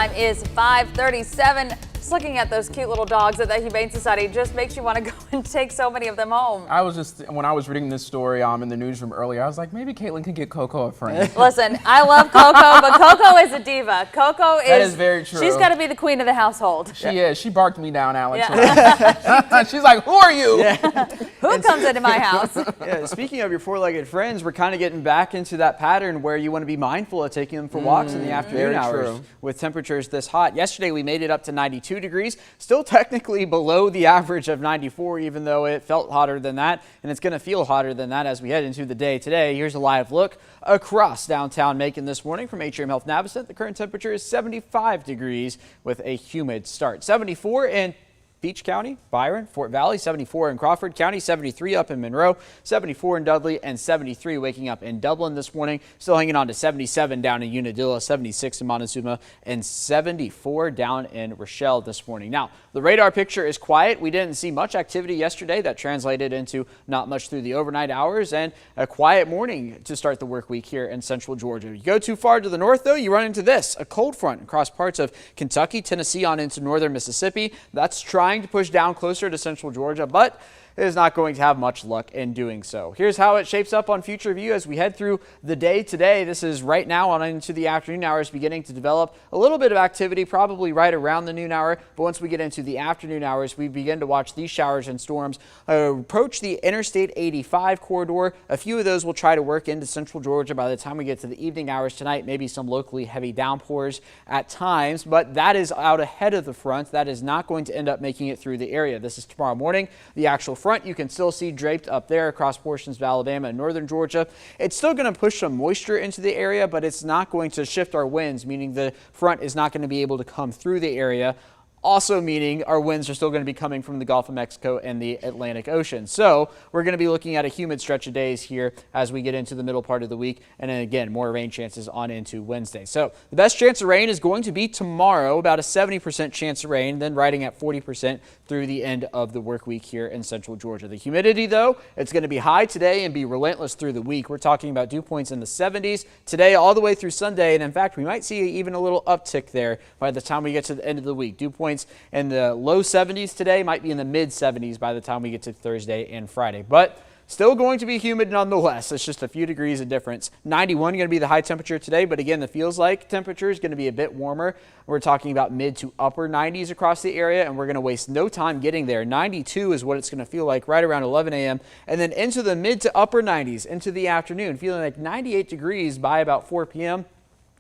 time is 5:37. Just looking at those cute little dogs at the Humane Society just makes you want to go and take so many of them home. When I was reading this story in the newsroom earlier, I was like, maybe Caitlin could get Coco a friend. Listen, I love Coco, but Coco is a diva. Coco is— That is very true. She's got to be the queen of the household. She is. She barked me down, Alex. Yeah. She's like, who are you? Yeah. Who comes into my house? Yeah, speaking of your four-legged friends, we're kind of getting back into that pattern where you want to be mindful of taking them for walks in the afternoon hours with temperatures this hot. Yesterday, we made it up to 92 degrees, still technically below the average of 94, even though it felt hotter than that, and it's going to feel hotter than that as we head into the day today. Here's a live look across downtown Macon this morning from Atrium Health Navicent. The current temperature is 75 degrees with a humid start. 74 in Beach County, Byron, Fort Valley, 74 in Crawford County, 73 up in Monroe, 74 in Dudley, and 73 waking up in Dublin this morning. Still hanging on to 77 down in Unadilla, 76 in Montezuma, and 74 down in Rochelle this morning. Now, the radar picture is quiet. We didn't see much activity yesterday. That translated into not much through the overnight hours and a quiet morning to start the work week here in central Georgia. You go too far to the north, though, you run into this, a cold front across parts of Kentucky, Tennessee, on into northern Mississippi. That's trying to push down closer to central Georgia, but it is not going to have much luck in doing so. Here's how it shapes up on future view as we head through the day today. This is right now on into the afternoon hours, beginning to develop a little bit of activity, probably right around the noon hour. But once we get into the afternoon hours, we begin to watch these showers and storms approach the Interstate 85 corridor. A few of those will try to work into central Georgia by the time we get to the evening hours tonight. Maybe some locally heavy downpours at times, but that is out ahead of the front. That is not going to end up making it through the area. This is tomorrow morning. The actual front you can still see draped up there across portions of Alabama and northern Georgia. It's still going to push some moisture into the area, but it's not going to shift our winds, meaning the front is not going to be able to come through the area. Also meaning our winds are still going to be coming from the Gulf of Mexico and the Atlantic Ocean. So we're going to be looking at a humid stretch of days here as we get into the middle part of the week. And then again, more rain chances on into Wednesday. So the best chance of rain is going to be tomorrow, about a 70% chance of rain, then riding at 40% through the end of the work week here in central Georgia. The humidity, though, it's going to be high today and be relentless through the week. We're talking about dew points in the 70s today all the way through Sunday. And in fact, we might see even a little uptick there by the time we get to the end of the week. Dew points in the low 70s today, might be in the mid 70s by the time we get to Thursday and Friday. But still going to be humid nonetheless. It's just a few degrees of difference. 91 going to be the high temperature today, but again, the feels like temperature is going to be a bit warmer. We're talking about mid to upper 90s across the area, and we're going to waste no time getting there. 92 is what it's going to feel like right around 11 a.m. and then into the mid to upper 90s into the afternoon, feeling like 98 degrees by about 4 p.m.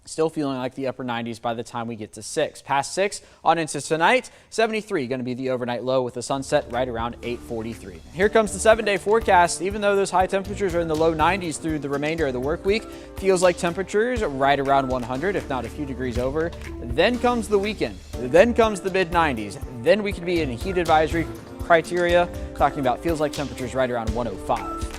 Still feeling like the upper 90s by the time we get to 6. Past 6 on into tonight, 73 going to be the overnight low with the sunset right around 8:43. Here comes the 7-day forecast. Even though those high temperatures are in the low 90s through the remainder of the work week, feels like temperatures right around 100, if not a few degrees over. Then comes the weekend. Then comes the mid 90s. Then we could be in heat advisory criteria, talking about feels like temperatures right around 105.